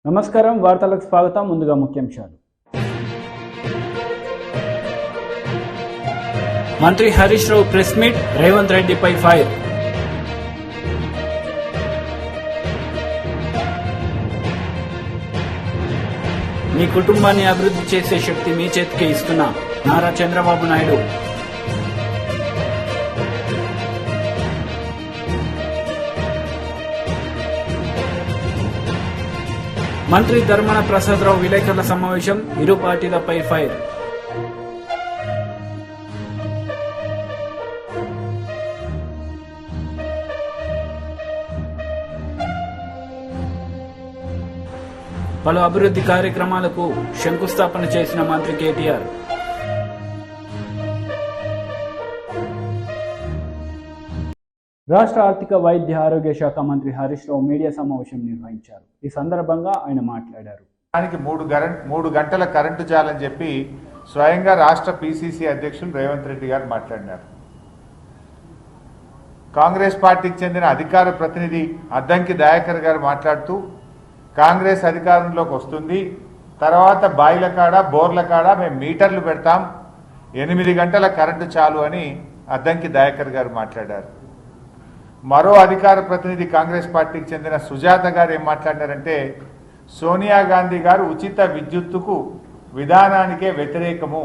నమస్కారం వార్తలకు స్వాగతం. ముందుగా ముఖ్యాంశాలు. మంత్రి హరీష్ రావు ప్రెస్ మీట్, రేవంత్ రెడ్డిపై ఫైర్. మీ కుటుంబాన్ని అభివృద్ధి చేసే శక్తి మీ చేతికే ఇస్తున్నా నారా చంద్రబాబు నాయుడు. మంత్రి ధర్మన ప్రసాదరావు విలేకరుల సమావేశం, ఇరు పార్టీలపై ఫైర్. పలు అభివృద్ధి కార్యక్రమాలకు శంకుస్థాపన చేసిన మంత్రి కేటీఆర్. రాష్ట్ర ఆర్థిక వైద్య ఆరోగ్య శాఖ మంత్రి హరీష్ రావు మీడియా సమావేశం నిర్వహించారు. ఈ సందర్భంగా ఆయన మాట్లాడారు. మూడు గంటల కరెంటు చాలని చెప్పి స్వయంగా రాష్ట్ర పిసిసి అధ్యక్షులు రేవంత్ రెడ్డి గారు మాట్లాడినారు. కాంగ్రెస్ పార్టీకి చెందిన అధికార ప్రతినిధి అద్దంకి దయాకర్ గారు మాట్లాడుతూ కాంగ్రెస్ అధికారంలోకి వస్తుంది, తర్వాత బాయిల కాడ బోర్ల కాడ మేము మీటర్లు పెడతాం, 8 గంటల కరెంటు చాలు అని అద్దంకి దయాకర్ గారు మాట్లాడారు. మరో అధికార ప్రతినిధి కాంగ్రెస్ పార్టీకి చెందిన సుజాత గారు ఏం మాట్లాడారంటే సోనియా గాంధీ గారు ఉచిత విద్యుత్తుకు విధానానికే వ్యతిరేకము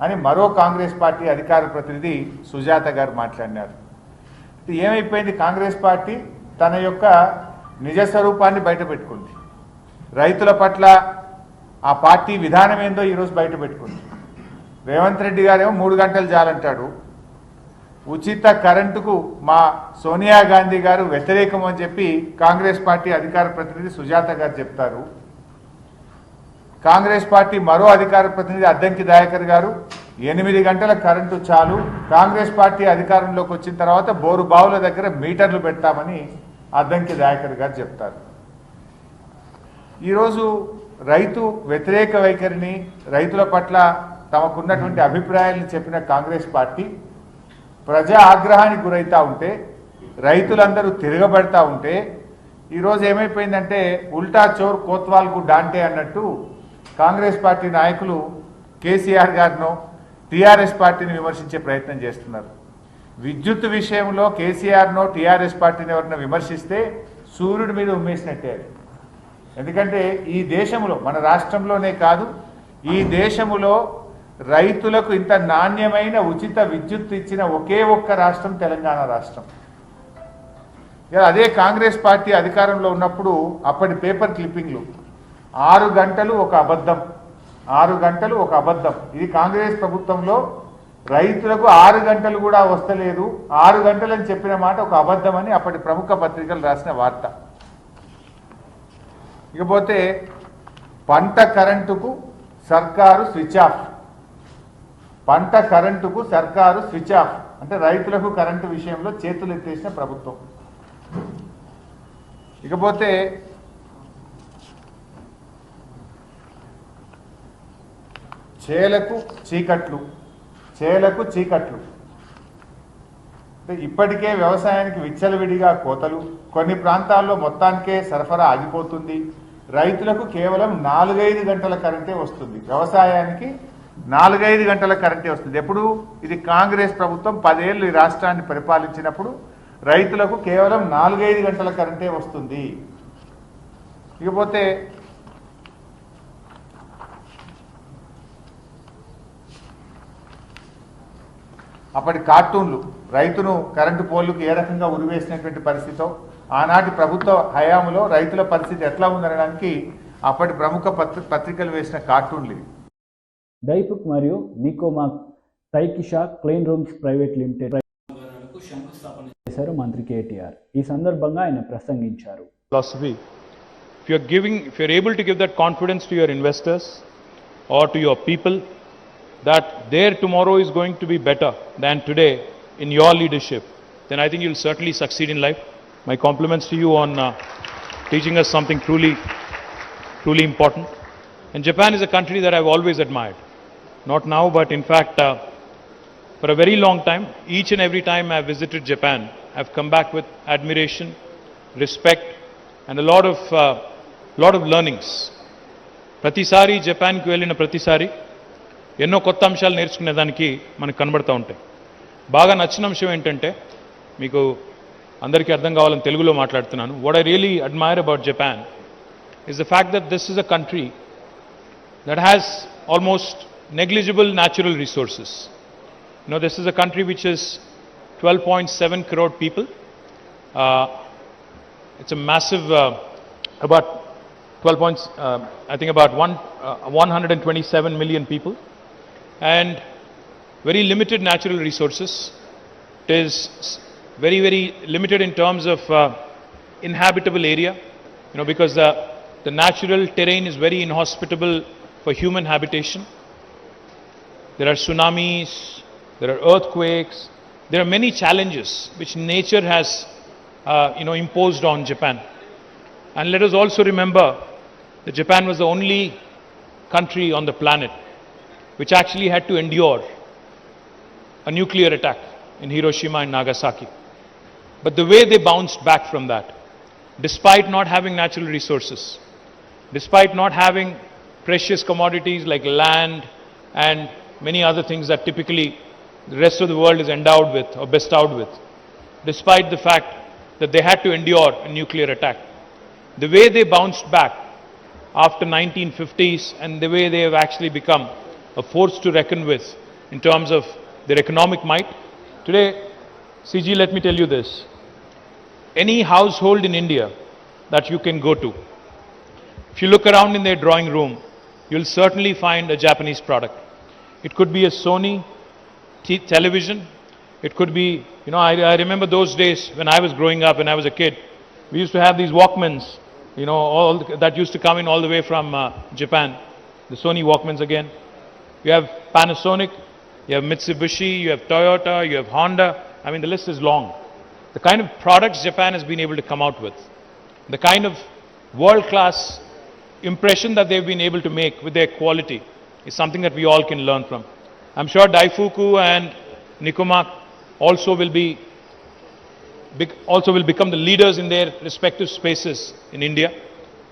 అని మరో కాంగ్రెస్ పార్టీ అధికార ప్రతినిధి సుజాత గారు మాట్లాడినారు. ఏమైపోయింది, కాంగ్రెస్ పార్టీ తన యొక్క నిజ స్వరూపాన్ని బయటపెట్టుకుంది. రైతుల పట్ల ఆ పార్టీ విధానం ఏందో ఈరోజు బయటపెట్టుకుంది. రేవంత్ రెడ్డి గారేమో 3 గంటలు చాలంటాడు, ఉచిత కరెంటుకు మా సోనియా గాంధీ గారు వ్యతిరేకం అని చెప్పి కాంగ్రెస్ పార్టీ అధికార ప్రతినిధి సుజాత గారు చెప్తారు. కాంగ్రెస్ పార్టీ మరో అధికార ప్రతినిధి అద్దంకి దయాకర్ గారు 8 గంటల కరెంటు చాలు, కాంగ్రెస్ పార్టీ అధికారంలోకి వచ్చిన తర్వాత బోరు బావుల దగ్గర మీటర్లు పెడతామని అద్దంకి దయాకర్ గారు చెప్తారు. ఈరోజు రైతు వ్యతిరేక వైఖరిని, రైతుల పట్ల తమకున్నటువంటి అభిప్రాయాలను చెప్పిన కాంగ్రెస్ పార్టీ ప్రజా ఆగ్రహానికి గురైతా ఉంటే, రైతులందరూ తిరగబడతా ఉంటే ఈరోజు ఏమైపోయిందంటే ఉల్టా చోర్ కోత్వాల్కు డాంటే అన్నట్టు కాంగ్రెస్ పార్టీ నాయకులు కేసీఆర్ గారినో టీఆర్ఎస్ పార్టీని విమర్శించే ప్రయత్నం చేస్తున్నారు. విద్యుత్ విషయంలో కేసీఆర్నో టీఆర్ఎస్ పార్టీని ఎవరినో విమర్శిస్తే సూర్యుడి మీద ఉమ్మేసినట్టే. ఎందుకంటే ఈ దేశంలో, మన రాష్ట్రంలోనే కాదు ఈ దేశంలో రైతులకు ఇంత నాణ్యమైన ఉచిత విద్యుత్ ఇచ్చిన ఒకే ఒక్క రాష్ట్రం తెలంగాణ రాష్ట్రం. అదే కాంగ్రెస్ పార్టీ అధికారంలో ఉన్నప్పుడు అప్పటి పేపర్ క్లిప్పింగ్లు 6 గంటలు ఒక అబద్ధం, 6 గంటలు ఒక అబద్ధం. ఇది కాంగ్రెస్ ప్రభుత్వంలో రైతులకు 6 గంటలు కూడా వస్తలేదు, 6 గంటలని చెప్పిన మాట ఒక అబద్ధం అని అప్పటి ప్రముఖ పత్రికలు రాసిన వార్త. ఇకపోతే పంట కరెంటుకు సర్కారు స్విచ్ ఆఫ్, పంట కరెంటుకు సర్కారు స్విచ్ ఆఫ్ అంటే రైతులకు కరెంటు విషయంలో చేతులు ఎత్తేసిన ప్రభుత్వం. ఇకపోతే చేలకు చీకట్లు, చేలకు చీకట్లు అంటే ఇప్పటికే వ్యవసాయానికి విచ్చలవిడిగా కోతలు, కొన్ని ప్రాంతాల్లో మొత్తానికే సరఫరా ఆగిపోతుంది. రైతులకు కేవలం 4-5 గంటల కరెంటే వస్తుంది, వ్యవసాయానికి 4-5 గంటల కరెంటే వస్తుంది. ఎప్పుడు ఇది కాంగ్రెస్ ప్రభుత్వం 10 ఏళ్ళు ఈ రాష్ట్రాన్ని పరిపాలించినప్పుడు రైతులకు కేవలం 4-5 గంటల కరెంటే వస్తుంది. ఇకపోతే అప్పటి కార్టూన్లు రైతును కరెంటు పోల్లకు ఏ రకంగా ఉరివేసినటువంటి పరిస్థితితో, ఆనాటి ప్రభుత్వ హయాంలో రైతుల పరిస్థితి ఎట్లా ఉందనడానికి అప్పటి ప్రముఖ పత్రికలు వేసిన కార్టూన్లు ఇవి. డైపుక్ మరియు నికోమాక్ తైకిషా క్లీన్ రూమ్స్ ప్రైవేట్ లిమిటెడ్ శంకుస్థాపన చేశారు మంత్రి కేటీఆర్. ఈ సందర్భంగా ఆయన ప్రసంగించారు. Philosophy. If you're able to give that confidence to your investors or to your people that their tomorrow is going to be better than today in your leadership, then I think you'll certainly succeed in life. My compliments to you on teaching us something truly important. And Japan is a country that I've always admired. Not now, but in fact, for a very long time, each and every time I've visited Japan, I've come back with admiration, respect, and a lot of lot of learnings. ప్రతిసారి జపాన్కి వెళ్ళిన ప్రతిసారి ఎన్నో కొత్త అంశాలు నేర్చుకునేదానికి మనకు కనబడుతూ ఉంటాయి. బాగా నచ్చిన అంశం ఏంటంటే, మీకు అందరికీ అర్థం కావాలని తెలుగులో మాట్లాడుతున్నాను. What I really admire about Japan is the fact that this is a country that has almost negligible natural resources. You know, this is a country which is 12.7 crore people. It's a massive, about 12 points, I think about 127 million people, and very limited natural resources. It is very, very limited in terms of inhabitable area, you know, because the natural terrain is very inhospitable for human habitation. There are tsunamis, there are earthquakes, there are many challenges which nature has imposed on Japan. And let us also remember that Japan was the only country on the planet which actually had to endure a nuclear attack in Hiroshima and Nagasaki. But the way they bounced back from that, despite not having natural resources, despite not having precious commodities like land and many other things that typically the rest of the world is endowed with or bestowed with, despite the fact that they had to endure a nuclear attack, the way they bounced back after 1950s and the way they have actually become a force to reckon with in terms of their economic might. Today, CG, let me tell you this. Any household in India that you can go to, if you look around in their drawing room, you'll certainly find a Japanese product. It could be a Sony television. It could be, you know, I remember those days when I was growing up, when I was a kid, we used to have these Walkmans, you know, that used to come in all the way from Japan. The Sony Walkmans again. You have Panasonic, you have Mitsubishi, you have Toyota, you have Honda. I mean, the list is long. The kind of products Japan has been able to come out with, the kind of world-class impression that they've been able to make with their quality is something that we all can learn from. I'm sure Daifuku and Nikomak also will become the leaders in their respective spaces in India.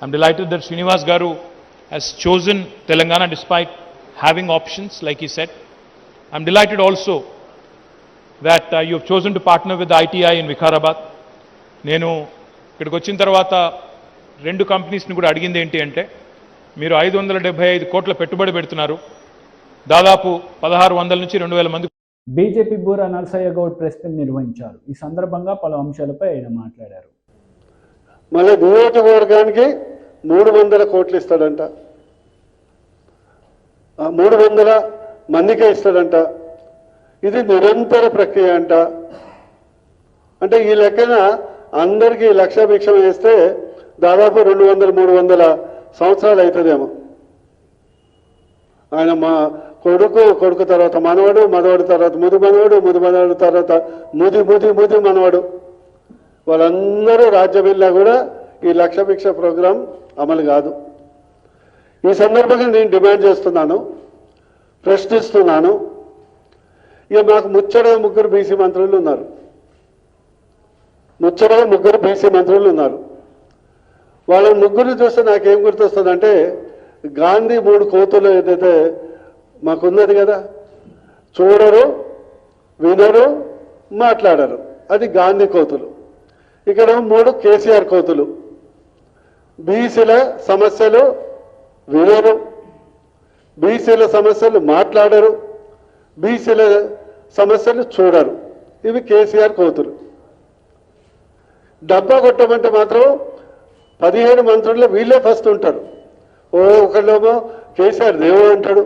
I'm delighted that Srinivas Garu has chosen Telangana despite having options, like he said. I'm delighted also that you have chosen to partner with the ITI in Vikarabad. నేను ఇక్కడికి వచ్చిన తర్వాత రెండు కంపెనీస్ని కూడా అడిగింది ఏంటి అంటే, మీరు 575 కోట్ల పెట్టుబడి పెడుతున్నారు, దాదాపు 1600 నుంచి 2000 మంది. బీజేపీ బూర నరసయ్య గౌడ్ ప్రెస్ మీట్ నిర్వహించారు. ఈ సందర్భంగా పలు అంశాలపై ఆయన మాట్లాడారు. మళ్ళీ నియోజకవర్గానికి 300 కోట్లు ఇస్తాడంట, 300 మందికే ఇస్తాడంట. ఇది నిరంతర ప్రక్రియ అంట. అంటే ఈ లెక్కన అందరికీ లక్ష భిక్షం వేస్తే దాదాపు 200-300 సంవత్సరాలు అవుతుందేమో. ఆయన మా కొడుకు తర్వాత మనవడు, మనవడు తర్వాత ముది మనవడు, ముది మనవడు తర్వాత ముది మనవడు, వాళ్ళందరూ రాజ్యం వెళ్ళా కూడా ఈ లక్ష భిక్ష ప్రోగ్రాం అమలు కాదు. ఈ సందర్భంగా నేను డిమాండ్ చేస్తున్నాను, ప్రశ్నిస్తున్నాను. ఇక మాకు ముచ్చట ముగ్గురు బీసీ మంత్రులు ఉన్నారు, వాళ్ళ ముగ్గురు చూస్తే నాకేం గుర్తొస్తుందంటే, గాంధీ 3 కోతులు ఏదైతే మాకున్నది కదా, చూడరు, వినరు, మాట్లాడరు, అది గాంధీ కోతులు. ఇక్కడ 3 కేసీఆర్ కోతులు. బీసీల సమస్యలు వినరు, బీసీల సమస్యలు మాట్లాడరు, బీసీల సమస్యలు చూడరు. ఇవి కేసీఆర్ కోతులు. డబ్బా కొట్టమంటే మాత్రం 17 మంత్రుల్లో వీళ్ళే ఫస్ట్ ఉంటారు. ఒకళ్ళేమో కేసీఆర్ దేవుడు అంటాడు,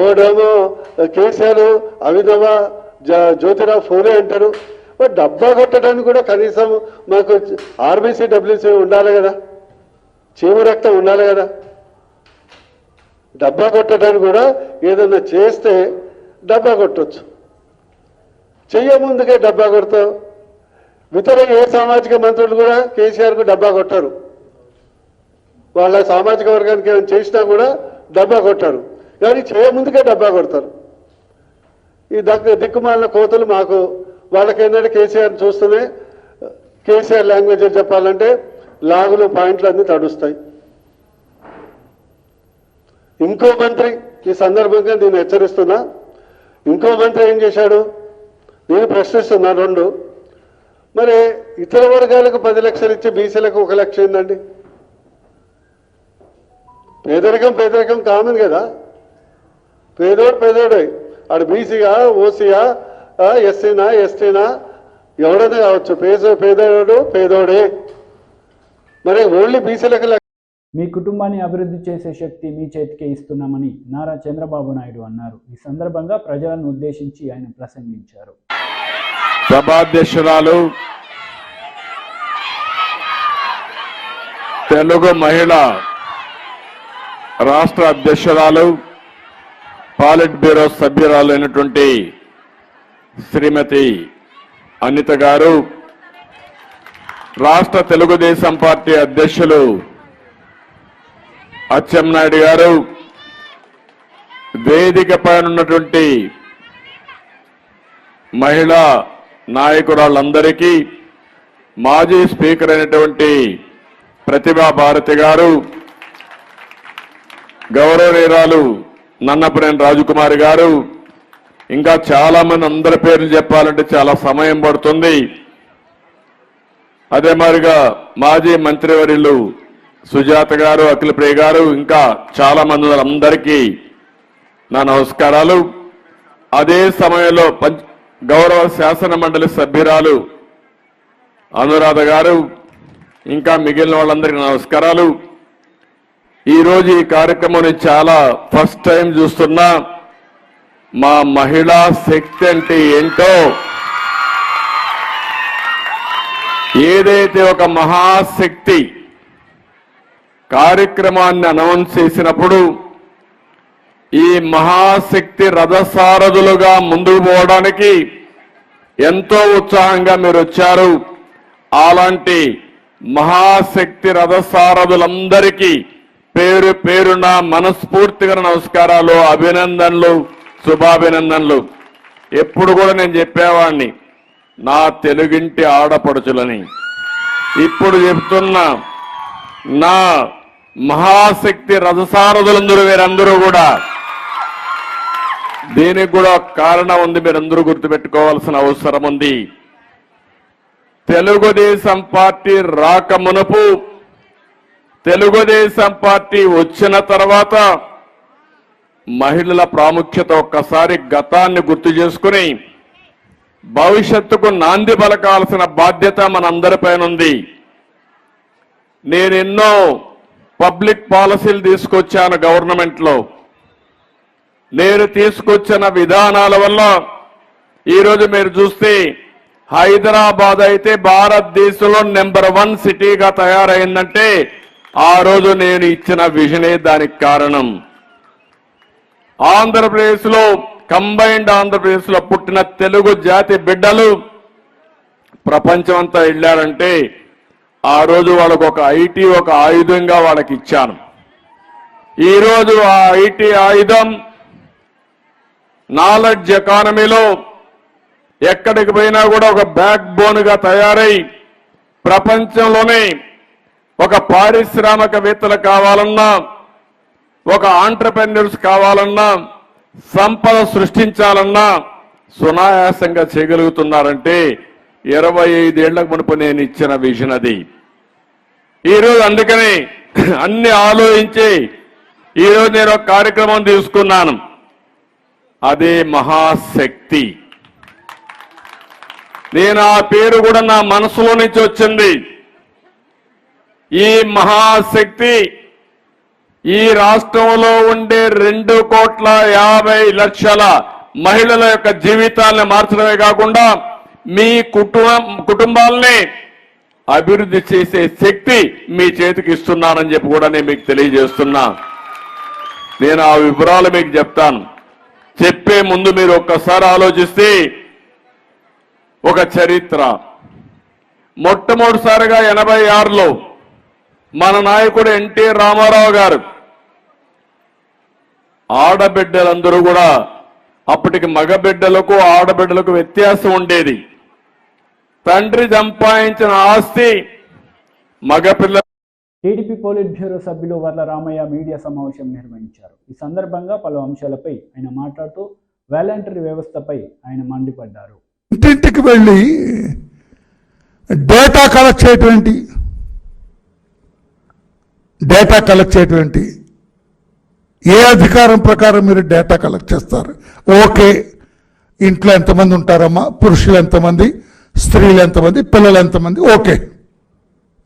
ఓడేమో కేసీఆర్ అవినవ జ్యోతిరావు ఫూలే అంటారు. డబ్బా కొట్టడానికి కూడా కనీసం మాకు ఆర్బీసీ డబ్ల్యూసీ ఉండాలి కదా, చీము రక్తం ఉండాలి కదా. డబ్బా కొట్టడానికి కూడా ఏదైనా చేస్తే డబ్బా కొట్టవచ్చు, చెయ్య ముందుకే డబ్బా కొడతావు. ఇతర ఏ సామాజిక మంత్రులు కూడా కేసీఆర్కు డబ్బా కొట్టారు, వాళ్ళ సామాజిక వర్గానికి ఏమైనా చేసినా కూడా డబ్బా కొట్టారు, కానీ చేయముందుకే డబ్బా కొడతారు. ఈ దిక్కుమాలిన కోతలు మాకు వాళ్ళకేంటంటే కేసీఆర్ని చూస్తూనే కేసీఆర్ లాంగ్వేజ్ చెప్పాలంటే లాగులు పాయింట్లు అన్నీ తడుస్తాయి. ఇంకో మంత్రి ఈ సందర్భంగా నేను హెచ్చరిస్తున్నా, ఇంకో మంత్రి ఏం చేశాడు నేను ప్రశ్నిస్తున్నా. రెండు, మరి ఇతర వర్గాలకు 10 లక్షలు ఇచ్చి బీసీలకు 1 లక్ష ఏందండి? పేదరికం కామన్ కదా. పేదోడే ఆడు బీసీగా, ఓసీయా, ఎస్సీనా, ఎస్టీనా, ఎవడైనా కావచ్చు. పేదోడే. మరి ఓన్లీ బీసీలకు మీ కుటుంబాన్ని అభివృద్ధి చేసే శక్తి మీ చేతికే ఇస్తున్నామని నారా చంద్రబాబు నాయుడు అన్నారు. ఈ సందర్భంగా ప్రజలను ఉద్దేశించి ఆయన ప్రసంగించారు. సభాధ్యక్షురాలు, తెలుగు మహిళ రాష్ట్ర అధ్యక్షురాలు, పాలిట్ బ్యూరో సభ్యురాలు అయినటువంటి శ్రీమతి అనిత గారు, రాష్ట్ర తెలుగుదేశం పార్టీ అధ్యక్షులు అచ్చెన్నాయుడు గారు, వేదిక పైన ఉన్నటువంటి మహిళా నాయకురాళ్ళందరికీ, మాజీ స్పీకర్ అయినటువంటి ప్రతిభా భారతి గారు, గౌరవనీయురాలు నన్నపనేని రాజకుమారి గారు, ఇంకా చాలా మంది అందరి పేర్లు చెప్పాలంటే చాలా సమయం పడుతుంది. అదే మాదిరిగా మాజీ మంత్రివర్యులు సుజాత గారు, అఖిలప్రియ గారు, ఇంకా చాలా మంది అందరికీ నా నమస్కారాలు. అదే సమయంలో గౌరవ శాసన మండలి సభ్యురాలు అనురాధ గారు, ఇంకా మిగిలిన వాళ్ళందరికీ నమస్కారాలు. ఈరోజు ఈ కార్యక్రమం చాలా ఫస్ట్ టైం చూస్తున్నా. మా మహిళా శక్తి అంటే ఏంటో, ఏదైతే ఒక మహాశక్తి కార్యక్రమాన్ని అనౌన్స్ చేసినప్పుడు ఈ మహాశక్తి రథసారథులుగా ముందుకు పోవడానికి ఎంతో ఉత్సాహంగా మీరు వచ్చారు. అలాంటి మహాశక్తి రథసారథులందరికీ పేరు పేరున మనస్ఫూర్తిగా నమస్కారాలు, అభినందనలు, శుభాభినందనలు. ఎప్పుడు కూడా నేను చెప్పేవాడిని నా తెలుగింటి ఆడపడుచులని. ఇప్పుడు చెప్తున్నా, నా మహాశక్తి రథసారథులందరూ వీరందరూ కూడా. దీనికి కూడా కారణం ఉంది, మీరందరూ గుర్తుపెట్టుకోవాల్సిన అవసరం ఉంది. తెలుగుదేశం పార్టీ రాకమునుపు, తెలుగుదేశం పార్టీ వచ్చిన తర్వాత మహిళల ప్రాముఖ్యత ఒక్కసారి గతాన్ని గుర్తు చేసుకుని భవిష్యత్తుకు నాంది పలకాల్సిన బాధ్యత మనందరిపైన ఉంది. నేనెన్నో పబ్లిక్ పాలసీలు తీసుకొచ్చాను గవర్నమెంట్లో. నేను తీసుకొచ్చిన విధానాల వల్ల ఈరోజు మీరు చూస్తే హైదరాబాద్ అయితే భారతదేశంలో నెంబర్ 1 సిటీగా తయారైందంటే ఆ రోజు నేను ఇచ్చిన విజనే దానికి కారణం. ఆంధ్రప్రదేశ్లో, కంబైన్డ్ ఆంధ్రప్రదేశ్లో పుట్టిన తెలుగు జాతి బిడ్డలు ప్రపంచమంతా వెళ్ళారంటే ఆ రోజు వాళ్ళకు ఒక ఐటీ ఒక ఆయుధంగా వాళ్ళకి ఇచ్చాను. ఈరోజు ఆ ఐటీ ఆయుధం నాలెడ్జ్ ఎకానమీలో ఎక్కడికి పోయినా కూడా ఒక బ్యాక్ బోన్గా తయారై ప్రపంచంలోనే ఒక పారిశ్రామికవేత్తలు కావాలన్నా, ఒక ఆంటర్‌ప్రెన్యూర్స్ కావాలన్నా, సంపద సృష్టించాలన్నా సునాయాసంగా చేయగలుగుతున్నారంటే 25 ఏళ్లకు మునుపు నేను ఇచ్చిన విజన్ అది. ఈరోజు అందుకని అన్ని ఆలోచించి ఈరోజు నేను ఒక కార్యక్రమం తీసుకున్నాను. అదే మహాశక్తి. నేను ఆ పేరు కూడా నా మనసులో నుంచి వచ్చింది. ఈ మహాశక్తి ఈ రాష్ట్రంలో ఉండే 2,50,00,000 మహిళల యొక్క జీవితాలను మార్చడమే కాకుండా మీ కుటుంబాలని అభివృద్ధి చేసే శక్తి మీ చేతికి ఇస్తున్నానని చెప్పి కూడా నేను మీకు తెలియజేస్తున్నా. నేను ఆ వివరాలు మీకు చెప్తాను. చెప్పే ముందు మీరు ఒక్కసారి ఆలోచిస్తే ఒక చరిత్ర. మొట్టమొదటిసారిగా 86లో మన నాయకుడు ఎన్టీ రామారావు గారు ఆడబిడ్డలందరూ కూడా, అప్పటికి మగబిడ్డలకు ఆడబిడ్డలకు వ్యత్యాసం ఉండేది. తండ్రి సంపాదించిన ఆస్తి మగపిల్ల టీడీపీ పోలిట్ బ్యూరో సభ్యులు వర్ల రామయ్య మీడియా సమావేశం నిర్వహించారు. ఈ సందర్భంగా పలు అంశాలపై ఆయన మాట్లాడుతూ వాలంటరీ వ్యవస్థపై ఆయన మండిపడ్డారు. ఇంటింటికి వెళ్ళి డేటా కలెక్ట్ చేయటువంటి ఏ అధికారం ప్రకారం మీరు డేటా కలెక్ట్ చేస్తారు? ఓకే, ఇంట్లో ఎంతమంది ఉంటారమ్మా, పురుషులు ఎంతమంది, స్త్రీలు ఎంతమంది, పిల్లలు ఎంతమంది, ఓకే,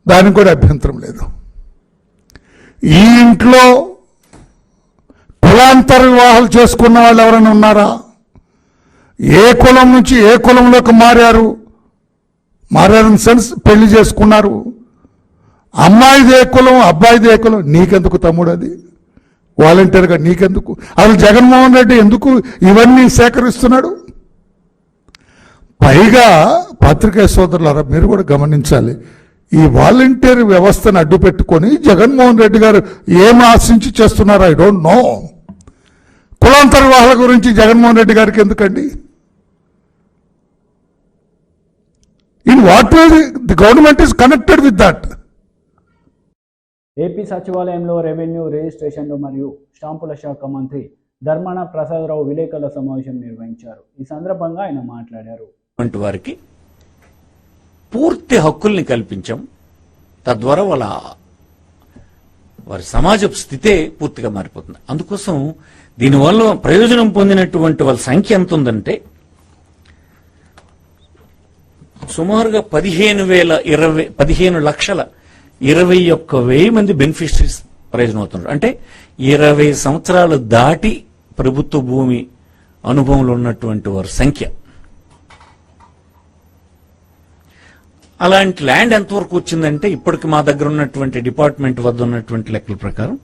దానికి కూడా అభ్యంతరం లేదు. ఈ ఇంట్లో కులాంతర వివాహాలు చేసుకున్న వాళ్ళు ఎవరైనా ఉన్నారా? ఏ కులం నుంచి ఏ కులంలోకి మారారని సెన్స్ పెళ్లి చేసుకున్నారు. అమ్మాయిదే కులం, అబ్బాయిదే కులం, నీకెందుకు తమ్ముడు? అది వాలంటీర్గా నీకెందుకు? అసలు జగన్మోహన్ రెడ్డి ఎందుకు ఇవన్నీ సేకరిస్తున్నాడు? పైగా పత్రికా సోదరులారా, మీరు కూడా గమనించాలి, ఈ వాలంటీర్ వ్యవస్థను అడ్డు పెట్టుకొని జగన్మోహన్ రెడ్డి గారు ఏం ఆశించి చేస్తున్నారు? I don't know. కులాంతర వివాహాల గురించి జగన్మోహన్ రెడ్డి గారికి ఎందుకండి? In what way the government is connected with that? AP సచివాలయంలో రెవెన్యూ, రిజిస్ట్రేషన్లు మరియు స్టాంపుల శాఖ మంత్రి ధర్మాన ప్రసాదరావు విలేకరుల సమావేశం నిర్వహించారు. ఈ సందర్భంగా ఆయన మాట్లాడారు. వారికి పూర్తి హక్కుల్ని కల్పించాం. తద్వారా వారి సమాజపు స్థితే పూర్తిగా మారిపోతుంది. అందుకోసం దీనివల్ల ప్రయోజనం పొందినటువంటి వాళ్ళ సంఖ్య ఎంత ఉందంటే సుమారుగా 15,21,000 మంది బెనిఫిషరీస్ ప్రయోజనం అవుతున్నారు. అంటే 20 సంవత్సరాలు దాటి ప్రభుత్వ భూమి అనుభవంలో ఉన్నటువంటి వారి సంఖ్య. అలాంటి ల్యాండ్ ఎంతవరకు వచ్చిందంటే ఇప్పటికి మా దగ్గర ఉన్నటువంటి డిపార్ట్మెంట్ వద్ద ఉన్నటువంటి లెక్కల ప్రకారం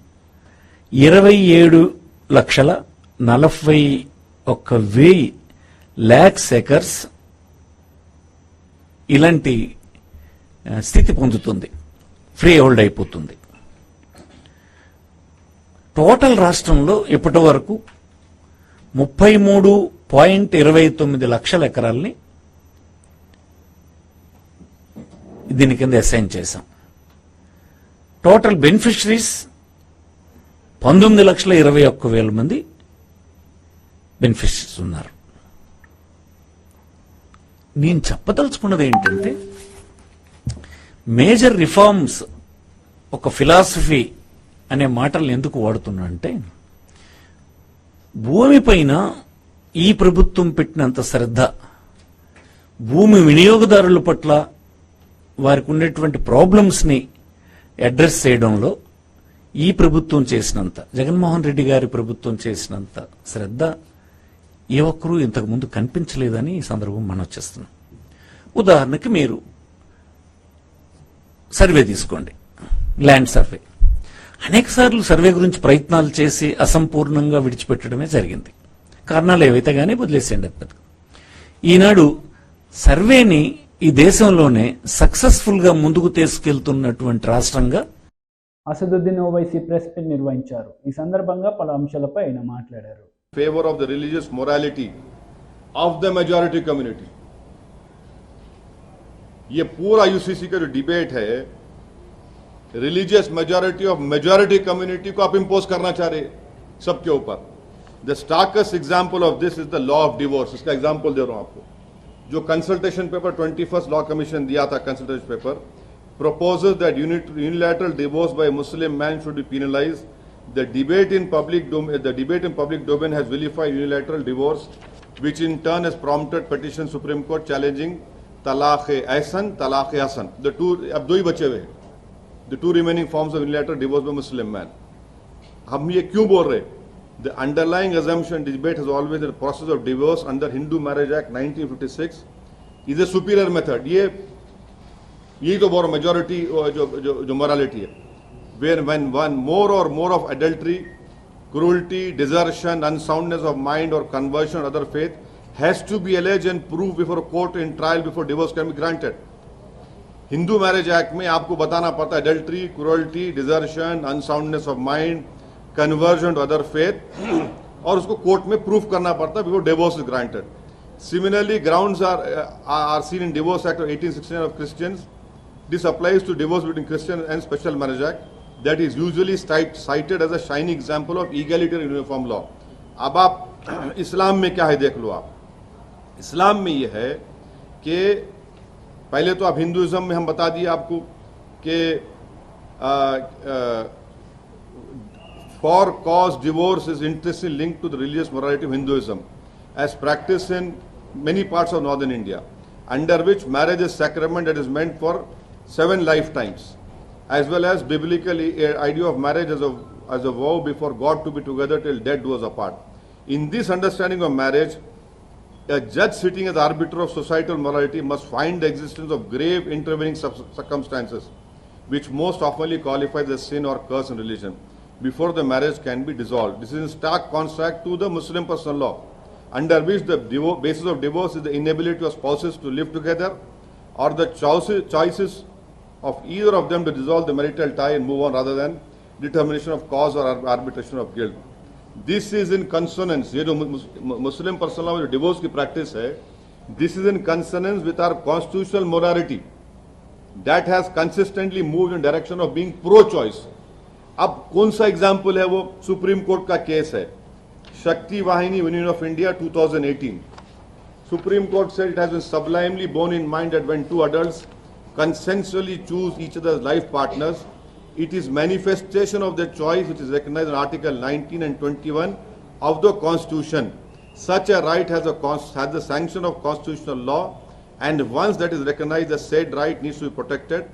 27,41,000 ఎకర్స్ ఇలాంటి స్థితి పొందుతుంది, ఫ్రీ హోల్డ్ అయిపోతుంది. టోటల్ రాష్ట్రంలో ఇప్పటి వరకు 33.29 లక్షల ఎకరాల్ని దీని కింద అసైన్ చేశాం. టోటల్ బెనిఫిషరీస్ 19,21,000 మంది బెనిఫిషరీస్ ఉన్నారు. నేను చెప్పదలుచుకున్నది ఏంటంటే మేజర్ రిఫార్మ్స్ ఒక ఫిలాసఫీ అనే మాటలు ఎందుకు వాడుతున్నా అంటే భూమి పైన ఈ ప్రభుత్వం పెట్టినంత శ్రద్ధ భూమి వినియోగదారుల పట్ల వారికి ఉన్నటువంటి ప్రాబ్లమ్స్ని అడ్రస్ చేయడంలో ఈ ప్రభుత్వం చేసినంత, జగన్మోహన్ రెడ్డి గారి ప్రభుత్వం చేసినంత శ్రద్ధ ఏ ఒక్కరూ ఇంతకుముందు కనిపించలేదని ఈ సందర్భం మనం చేస్తున్నాం. ఉదాహరణకి మీరు సర్వే తీసుకోండి, ల్యాండ్ సర్వే. అనేక సార్లు సర్వే గురించి ప్రయత్నాలు చేసి అసంపూర్ణంగా విడిచిపెట్టడమే జరిగింది. కారణాలు ఏవైతే కానీ వదిలేసేయండి. ఈనాడు సర్వేని ఈ దేశంలోనే సక్సెస్ఫుల్ గా ముందుకు తీసుకెళ్తున్నటువంటి రాష్ట్రంగా అసదుద్దీన్ ఓవైసీ ప్రెస్ మీట్ నిర్వహించారు. ఈ సందర్భంగా పలు అంశాలపై ఆయన మాట్లాడారు. Favor of the religious morality of the majority community. ये पूरा यूसीसी का जो डिबेट है religious majority of majority community को आप इंपोज करना चाह रहे सबके ऊपर. The starkest example of this is the law of divorce. इसका एग्जांपल दे रहा हूं आपको. जो consultation paper 21st law commission दिया था, consultation paper proposes that unilateral divorce by a Muslim man should be penalized. The debate in public domain has vilified unilateral divorce, which in turn has prompted petition Supreme Court challenging talaq-e-ahsan, talaq-e-hasan. The two अब दो ही बचे हुए, the two remaining forms of unilateral divorce by Muslim man. हम ये क्यों बोल रहे? The underlying assumption debate has always that the process of divorce under Hindu Marriage Act 1956 is a superior method. ये तो बहुत majority जो morality है. When one more of adultery, cruelty, desertion, unsoundness of mind or conversion or other faith has to be alleged and proved before a court in trial before divorce can be granted. Hindu Marriage Act में आपको बताना पड़ता है adultery, cruelty, desertion, unsoundness of mind, conversion to other faith और उसको court में proof करना पड़ता है before divorce is granted. Similarly, grounds are seen in Divorce Act of 1869 of Christians. This applies to divorce between Christian and Special Marriage Act that is usually cited as a shining example of egalitarian uniform law. अब आप इस्लाम में क्या है देख लो आप. इस्लाम में ये है कि पहले तो आप हिंदुइज्म में हम बता दिए आपको कि for cause divorce is intrinsically linked to the religious morality of Hinduism as practiced in many parts of northern India, under which marriage is sacrament that is meant for 7 lifetimes, as well as biblical idea of marriage as a vow before God to be together till death do us apart. In this understanding of marriage, a judge sitting as arbiter of societal morality must find the existence of grave intervening circumstances which most often qualifies as sin or curse in religion before the marriage can be dissolved. This is in stark contrast to the Muslim personal law, under which the basis of divorce is the inability of spouses to live together or the choices of either of them to dissolve the marital tie and move on rather than determination of cause or arbitration of guilt. This is in consonance, ये जो Muslim personal law में जो divorce की practice है, this is in consonance with our constitutional morality that has consistently moved in direction of being pro-choice. अब कौन सा example है वो सुप्रीम कोर्ट का केस है शक्ति वाहिनी union of India 2018. Supreme court said it has been sublimely borne in mind that when two adults consensually choose each other's life partners, it is manifestation of their choice which is recognized in Article 19 and 21 of the Constitution. Such a right has the sanction of constitutional law, and once that is recognized, the said right needs to be protected,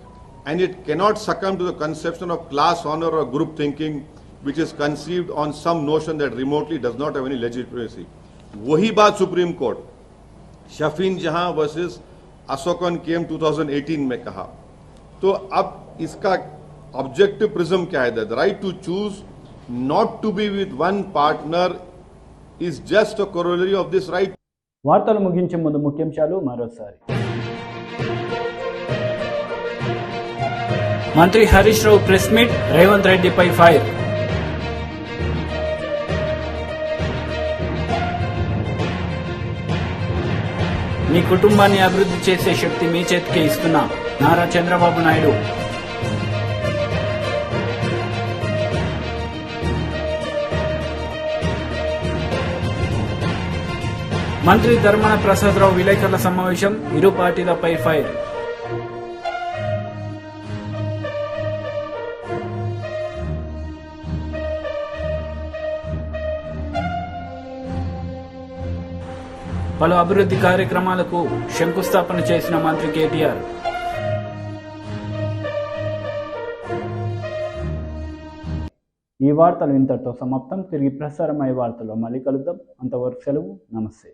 and it cannot succumb to the conception of class honor or group thinking, which is conceived on some notion that remotely does not have any legitimacy. वही बात supreme court Sherfane जहां versus Ashokan केम 2018 में कहा. तो अब इसका objective prism क्या है? The right to choose not to be with one partner is just a corollary of this right. వార్తలు ముగించే ముందు ముఖ్యాంశాలు మరోసారి. మంత్రి హరీష్ రావు ప్రెస్ మీట్, రేవంత్ రెడ్డిపై ఫైర్. మీ కుటుంబాన్ని అభివృద్ధి చేసే శక్తి మీ చేతికే ఇస్తున్నా నారా చంద్రబాబు నాయుడు. మంత్రి ధర్మాన ప్రసాదరావు విలేకరుల సమావేశం, ఇరు పార్టీలపై ఫైర్. పలు అభివృద్ధి కార్యక్రమాలకు శంకుస్థాపన చేసిన మంత్రి కేటీఆర్. ఈ వార్తలు ఇంతటితో సమాప్తం. తిరిగి ప్రసారమయ్యే వార్తల్లో మళ్ళీ కలుద్దాం. అంతవరకు సెలవు. నమస్తే.